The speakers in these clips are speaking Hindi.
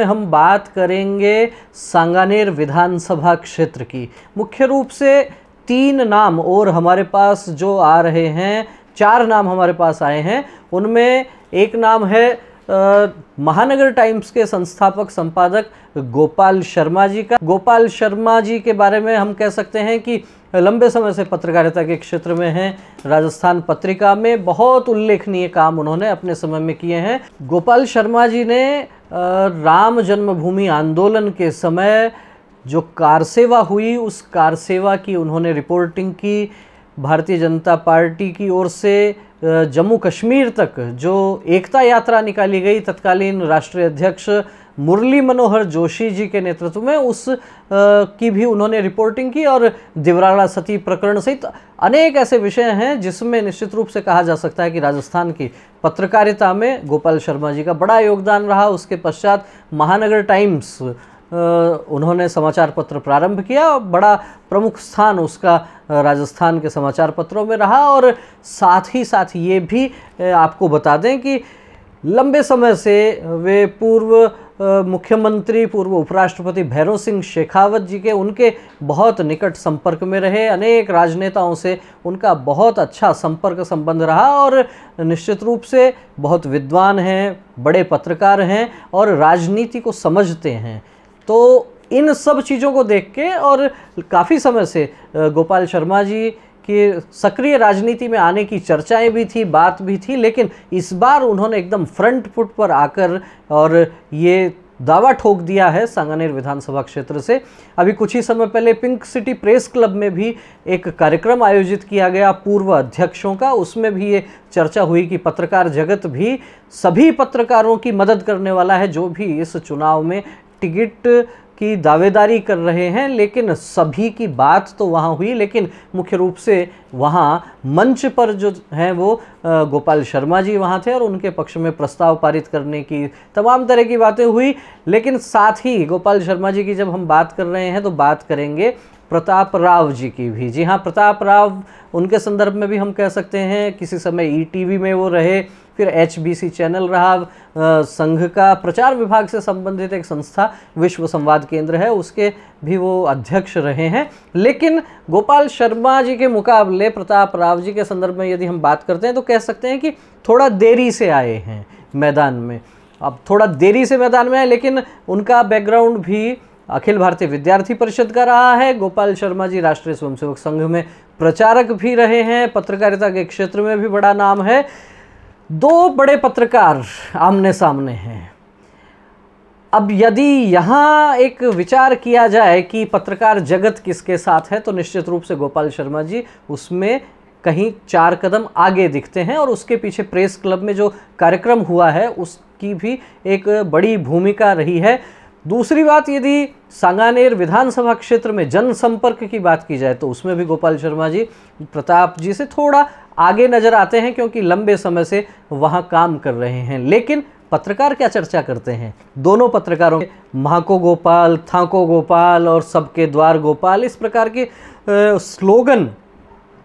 हम बात करेंगे सांगानेर विधानसभा क्षेत्र की। मुख्य रूप से 3 नाम और हमारे पास जो आ रहे हैं, 4 नाम हमारे पास आए हैं। उनमें एक नाम है महानगर टाइम्स के संस्थापक संपादक गोपाल शर्मा जी का। गोपाल शर्मा जी के बारे में हम कह सकते हैं कि लंबे समय से पत्रकारिता के क्षेत्र में हैं। राजस्थान पत्रिका में बहुत उल्लेखनीय काम उन्होंने अपने समय में किए हैं। गोपाल शर्मा जी ने राम जन्मभूमि आंदोलन के समय जो कारसेवा हुई, उस कारसेवा की उन्होंने रिपोर्टिंग की। भारतीय जनता पार्टी की ओर से जम्मू कश्मीर तक जो एकता यात्रा निकाली गई, तत्कालीन राष्ट्रीय अध्यक्ष मुरली मनोहर जोशी जी के नेतृत्व में, उस की भी उन्होंने रिपोर्टिंग की। और दिवराड़ा सती प्रकरण सहित अनेक ऐसे विषय हैं जिसमें निश्चित रूप से कहा जा सकता है कि राजस्थान की पत्रकारिता में गोपाल शर्मा जी का बड़ा योगदान रहा। उसके पश्चात महानगर टाइम्स उन्होंने समाचार पत्र प्रारंभ किया। बड़ा प्रमुख स्थान उसका राजस्थान के समाचार पत्रों में रहा। और साथ ही साथ ये भी आपको बता दें कि लंबे समय से वे पूर्व मुख्यमंत्री, पूर्व उपराष्ट्रपति भैरों सिंह शेखावत जी के, उनके बहुत निकट संपर्क में रहे। अनेक राजनेताओं से उनका बहुत अच्छा संपर्क संबंध रहा और निश्चित रूप से बहुत विद्वान हैं, बड़े पत्रकार हैं और राजनीति को समझते हैं। तो इन सब चीज़ों को देख के, और काफ़ी समय से गोपाल शर्मा जी कि सक्रिय राजनीति में आने की चर्चाएं भी थी, बात भी थी, लेकिन इस बार उन्होंने एकदम फ्रंट फुट पर आकर और ये दावा ठोक दिया है सांगानेर विधानसभा क्षेत्र से। अभी कुछ ही समय पहले पिंक सिटी प्रेस क्लब में भी एक कार्यक्रम आयोजित किया गया पूर्व अध्यक्षों का। उसमें भी ये चर्चा हुई कि पत्रकार जगत भी सभी पत्रकारों की मदद करने वाला है जो भी इस चुनाव में टिकट की दावेदारी कर रहे हैं। लेकिन सभी की बात तो वहाँ हुई, लेकिन मुख्य रूप से वहाँ मंच पर जो हैं वो गोपाल शर्मा जी वहाँ थे और उनके पक्ष में प्रस्ताव पारित करने की तमाम तरह की बातें हुई। लेकिन साथ ही गोपाल शर्मा जी की जब हम बात कर रहे हैं तो बात करेंगे प्रताप राव जी की भी। जी हाँ, प्रताप राव, उनके संदर्भ में भी हम कह सकते हैं किसी समय ईटीवी में वो रहे, फिर एचबीसी चैनल रहा, संघ का प्रचार विभाग से संबंधित एक संस्था विश्व संवाद केंद्र है, उसके भी वो अध्यक्ष रहे हैं। लेकिन गोपाल शर्मा जी के मुकाबले प्रताप राव जी के संदर्भ में यदि हम बात करते हैं तो कह सकते हैं कि थोड़ा देरी से आए हैं मैदान में। अब थोड़ा देरी से मैदान में आए, लेकिन उनका बैकग्राउंड भी अखिल भारतीय विद्यार्थी परिषद का रहा है। गोपाल शर्मा जी राष्ट्रीय स्वयंसेवक संघ में प्रचारक भी रहे हैं, पत्रकारिता के क्षेत्र में भी बड़ा नाम है। 2 बड़े पत्रकार आमने सामने हैं। अब यदि यहाँ एक विचार किया जाए कि पत्रकार जगत किसके साथ है, तो निश्चित रूप से गोपाल शर्मा जी उसमें कहीं 4 कदम आगे दिखते हैं। और उसके पीछे प्रेस क्लब में जो कार्यक्रम हुआ है उसकी भी एक बड़ी भूमिका रही है। दूसरी बात, यदि सांगानेर विधानसभा क्षेत्र में जनसंपर्क की बात की जाए तो उसमें भी गोपाल शर्मा जी प्रताप जी से थोड़ा आगे नजर आते हैं, क्योंकि लंबे समय से वहाँ काम कर रहे हैं। लेकिन पत्रकार क्या चर्चा करते हैं, दोनों पत्रकारों के महाको गोपाल, थाको गोपाल और सबके द्वार गोपाल, इस प्रकार के स्लोगन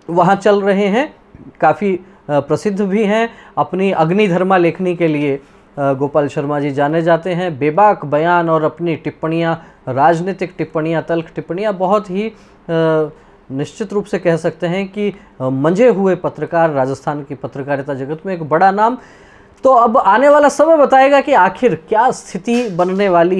वहाँ चल रहे हैं, काफ़ी प्रसिद्ध भी हैं। अपनी अग्निधर्मा लेखनी के लिए गोपाल शर्मा जी जाने जाते हैं। बेबाक बयान और अपनी टिप्पणियाँ, राजनीतिक टिप्पणियाँ, तल्ख टिप्पणियाँ, बहुत ही निश्चित रूप से कह सकते हैं कि मंजे हुए पत्रकार, राजस्थान की पत्रकारिता जगत में एक बड़ा नाम। तो अब आने वाला समय बताएगा कि आखिर क्या स्थिति बनने वाली